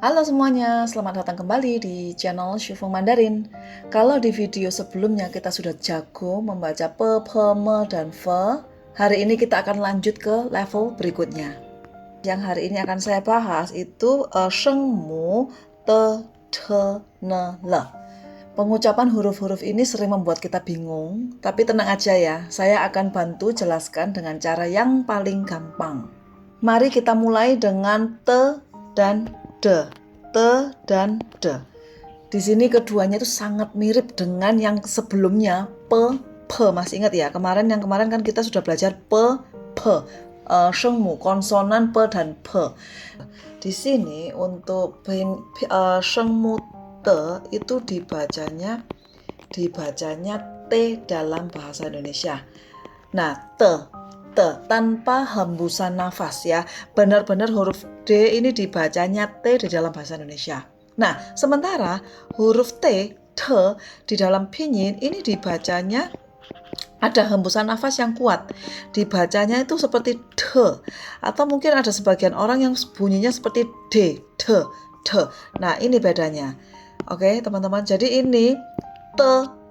Halo semuanya, selamat datang kembali di channel Shifeng Mandarin. Kalau di video sebelumnya kita sudah jago membaca pe, pe, me, dan fe, hari ini kita akan lanjut ke level berikutnya. Yang hari ini akan saya bahas itu shengmu, te, te, ne, le. Pengucapan huruf-huruf ini sering membuat kita bingung, tapi tenang aja ya, saya akan bantu jelaskan dengan cara yang paling gampang. Mari kita mulai dengan te dan de. Te dan de. Di sini keduanya itu sangat mirip dengan yang sebelumnya, pe, pe. Masih ingat ya? Yang kemarin kan kita sudah belajar pe, pe. Shengmu, konsonan pe dan pe. Di sini untuk shengmu te itu dibacanya T dalam bahasa Indonesia. Nah, te tanpa hembusan nafas ya. Benar-benar huruf D ini dibacanya T di dalam bahasa Indonesia. Nah, sementara huruf T, te di dalam pinyin ini dibacanya ada hembusan nafas yang kuat. Dibacanya itu seperti de, atau mungkin ada sebagian orang yang bunyinya seperti D, de. Nah, ini bedanya. Oke, teman-teman. Jadi ini te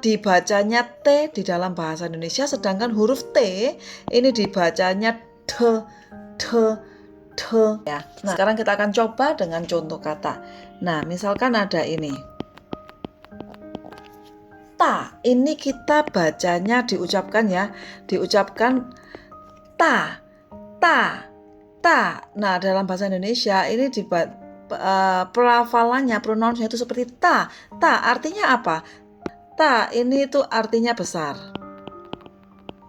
dibacanya T di dalam bahasa Indonesia, sedangkan huruf T ini dibacanya te ya. Nah, sekarang kita akan coba dengan contoh kata. Nah, misalkan ada ini. Ta, ini kita bacanya diucapkan ya. Diucapkan ta. Nah, dalam bahasa Indonesia ini pelafalannya, pronounce-nya itu seperti ta. Ta artinya apa? Ta ini itu artinya besar.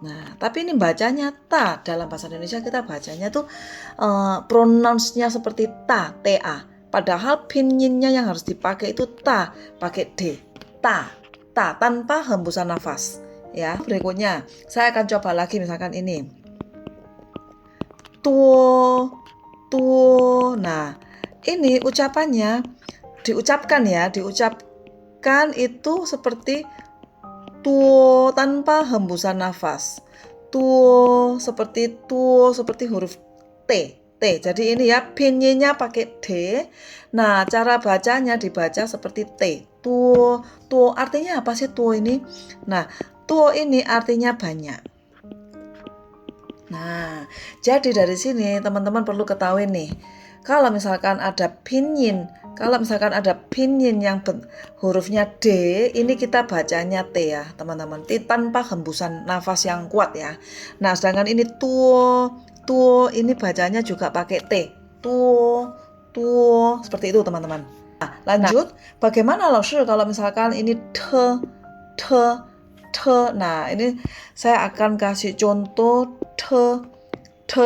Nah, tapi ini bacanya ta. Dalam bahasa Indonesia kita bacanya tuh pronounce-nya seperti ta, ta. Padahal pinyin-nya yang harus dipakai itu ta, pakai d. Ta tanpa hembusan nafas. Ya, berikutnya saya akan coba lagi misalkan ini. Tuo. Nah, ini ucapannya diucapkan itu seperti tuo tanpa hembusan nafas. Tuo seperti huruf T. Jadi ini ya pinyinnya pakai D. Nah, cara bacanya dibaca seperti T. Tuo artinya apa sih tuo ini? Nah, tuo ini artinya banyak. Nah, jadi dari sini teman-teman perlu ketahui nih. Kalau misalkan ada pinyin yang hurufnya D, ini kita bacanya T ya, teman-teman. T tanpa hembusan nafas yang kuat ya. Nah, sedangkan ini tuo ini bacanya juga pakai T. Tuo seperti itu, teman-teman. Nah, lanjut, bagaimana Laoshi kalau misalkan ini te. Nah, ini saya akan kasih contoh te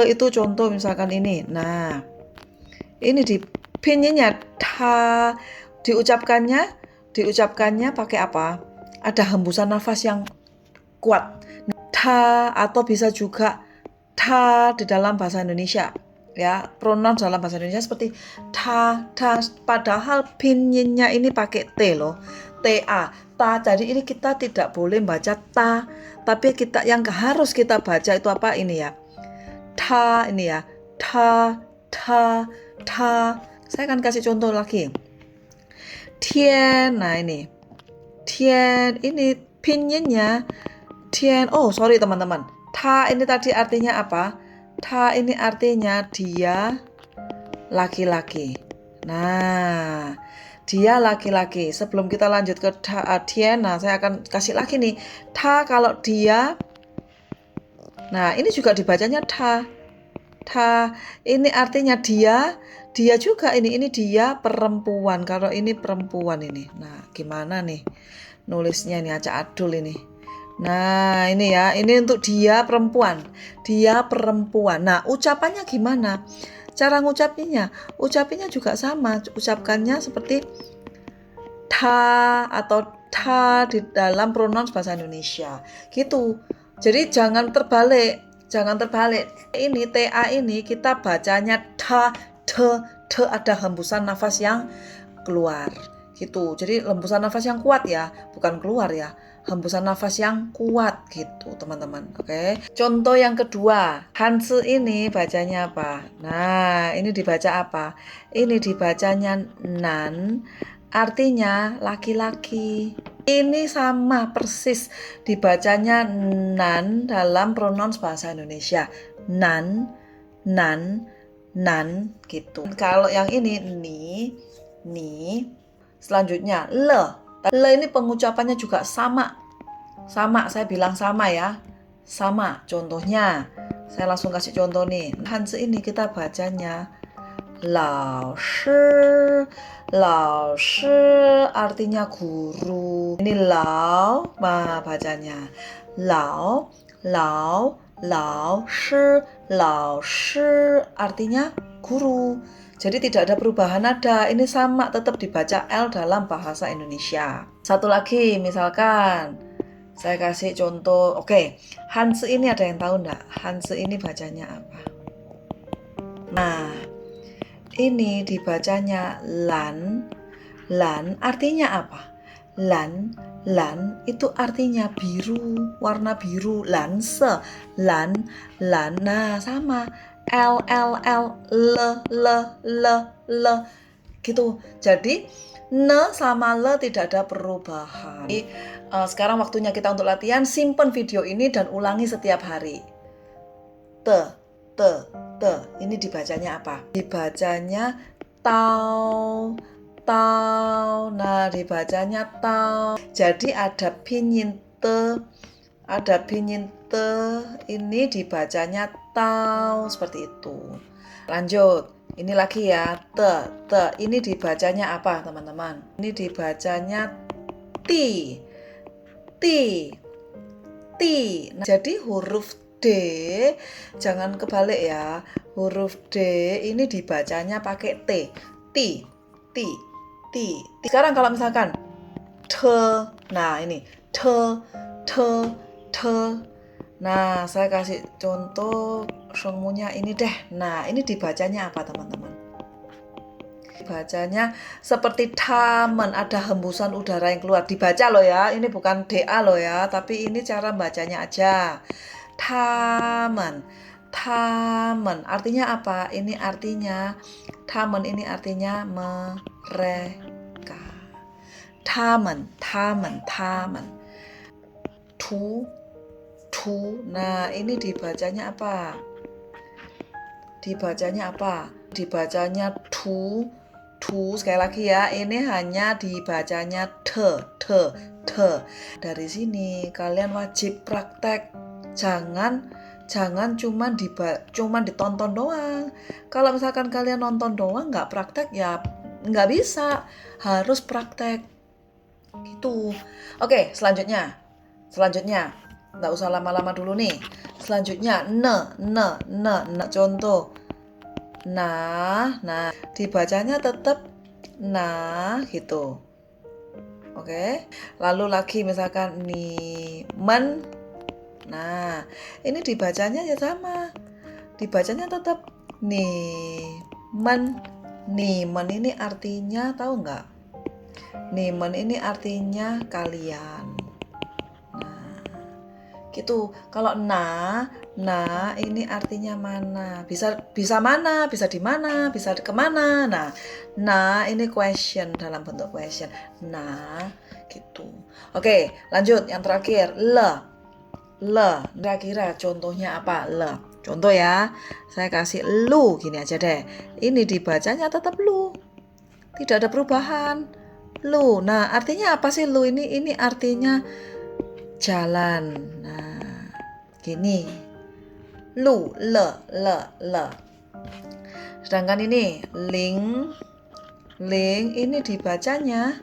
itu contoh misalkan ini. Nah, ini di pinyinnya ta, diucapkannya pakai apa? Ada hembusan nafas yang kuat. Ta atau bisa juga ta di dalam bahasa Indonesia. Ya, pronoun dalam bahasa Indonesia seperti ta, padahal pinyinnya ini pakai T loh. Ta. Jadi ini kita tidak boleh baca ta, tapi yang harus kita baca itu apa ini ya? Ta ini ya. Ta. Saya akan kasih contoh lagi. Tian. Nah, ini. Tian ini pinyinnya tian. Oh, sorry teman-teman. Ta ini tadi artinya apa? Ta ini artinya dia laki-laki. Nah, dia laki-laki. Sebelum kita lanjut ke tian, nah saya akan kasih lagi nih. Ta kalau dia. Nah, ini juga dibacanya ta. Ini artinya dia juga ini dia perempuan. Kalau ini perempuan ini. Nah, gimana nih nulisnya ini, acak adul ini. Nah, ini ya, ini untuk dia perempuan. Nah, ucapannya gimana? Cara ucapinnya juga sama. Ucapkannya seperti ta atau ta di dalam pronoun bahasa Indonesia. Gitu. Jadi jangan terbalik. Ini ta ini kita bacanya ta, te ada hembusan nafas yang keluar. gitu. Jadi hembusan nafas yang kuat ya, bukan keluar ya. Hembusan nafas yang kuat gitu teman-teman. Oke. Contoh yang kedua, Hanse ini bacanya apa? Nah, ini dibaca apa? Ini dibacanya nan, artinya laki-laki. Ini sama persis dibacanya nan dalam pronouns bahasa Indonesia. Nan, nan, nan gitu. Kalau yang ini ni. Selanjutnya le. Le ini pengucapannya juga sama. Sama, saya bilang sama ya. Sama. Contohnya, saya langsung kasih contoh nih. Hanse ini kita bacanya lao shi. Lao shi artinya guru. Ini lao, bacanya lao, lao, lao shi artinya guru. Jadi tidak ada perubahan nada, ini sama tetap dibaca L dalam bahasa Indonesia. Satu lagi, misalkan saya kasih contoh, oke, Hanse ini ada yang tahu enggak? Hanse ini bacanya apa? Nah, ini dibacanya lan. Lan artinya apa? Lan itu artinya biru, warna biru. Lanse, lan. Nah, sama. L, L gitu. Jadi ne sama le tidak ada perubahan. Jadi, sekarang waktunya kita untuk latihan. Simpen video ini dan ulangi setiap hari. Te. Ini dibacanya apa? Dibacanya tau. Nah, dibacanya tau. Jadi ada pinyin te, ini dibacanya tau, seperti itu. Lanjut, ini lagi ya, te. Ini dibacanya apa teman-teman? Ini dibacanya ti. Nah, jadi huruf D, jangan kebalik ya. Huruf D ini dibacanya pakai T. Sekarang kalau misalkan te, nah ini te. Nah, saya kasih contoh sengmunya ini deh. Nah, ini dibacanya apa teman-teman? Dibacanya seperti taman, ada hembusan udara yang keluar. Dibaca loh ya, ini bukan DA loh ya, tapi ini cara bacanya aja. Taman. Artinya apa? Ini artinya taman, ini artinya mereka. Taman. Tu. Nah, ini dibacanya apa? Dibacanya tu. Sekali lagi ya, ini hanya dibacanya te. Dari sini kalian wajib praktek. Jangan cuman ditonton doang. Kalau misalkan kalian nonton doang nggak praktek ya nggak bisa, harus praktek gitu. Oke, selanjutnya nggak usah lama-lama dulu nih. Selanjutnya ne, contoh. Nah dibacanya tetap nah gitu. Oke, lalu lagi misalkan men. Nah, ini dibacanya ya sama. Dibacanya tetap men. Men ini artinya tahu nggak? Men ini artinya kalian. Nah, gitu. Kalau nah ini artinya mana? Bisa mana? Bisa di mana? Bisa kemana? Nah ini question dalam bentuk question. Nah, gitu. Oke, lanjut yang terakhir le. Kira-kira contohnya apa? Le. Contoh ya, saya kasih lu gini aja deh. Ini dibacanya tetap lu. Tidak ada perubahan. Lu. Nah, artinya apa sih lu ini? Ini artinya jalan. Nah, gini. Lu, le. Sedangkan ini ling ini dibacanya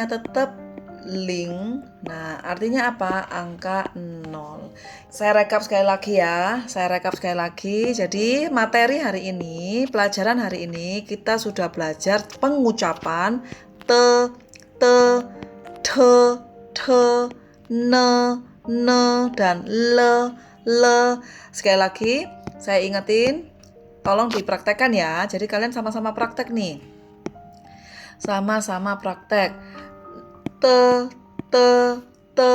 tetap ling. Nah, artinya apa? Angka 0. Saya rekap sekali lagi. Jadi, materi hari ini, pelajaran hari ini kita sudah belajar pengucapan te, ne dan le. Sekali lagi, saya ingetin, tolong dipraktekkan ya. Jadi kalian sama-sama praktek nih. Sama-sama praktek. Te, te,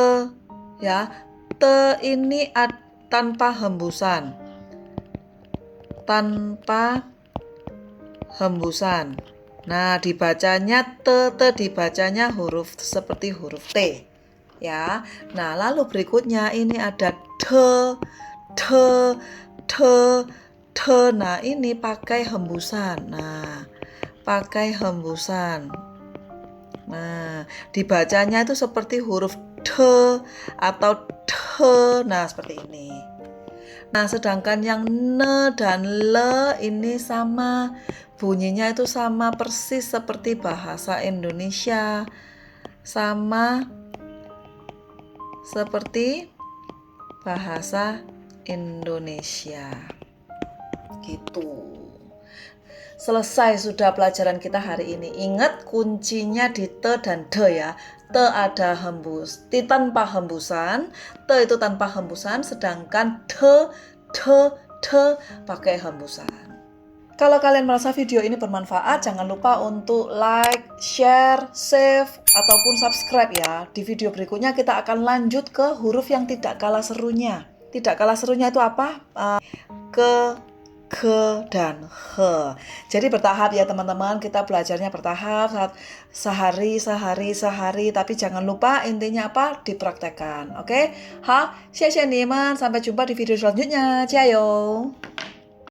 ya. Te ini tanpa hembusan. Tanpa hembusan. Nah, dibacanya te dibacanya huruf seperti huruf T. Ya. Nah, lalu berikutnya ini ada te. Nah, ini pakai hembusan. Nah, pakai hembusan. Nah, dibacanya itu seperti huruf T atau T. Nah, seperti ini. Nah, sedangkan yang ne dan le ini sama. Bunyinya itu sama persis seperti bahasa Indonesia. Sama seperti bahasa Indonesia. Gitu. Selesai sudah pelajaran kita hari ini. Ingat kuncinya di te dan de ya. Te ada T tanpa hembusan, te itu tanpa hembusan, sedangkan de pakai hembusan. Kalau kalian merasa video ini bermanfaat, jangan lupa untuk like, share, save, ataupun subscribe ya. Di video berikutnya kita akan lanjut ke huruf yang tidak kalah serunya. Tidak kalah serunya itu apa? Ke, dan he. Jadi bertahap ya teman-teman, kita belajarnya bertahap, sehari, tapi jangan lupa intinya apa? Dipraktekkan, oke? Xie xie ni men, sampai jumpa di video selanjutnya, 加油!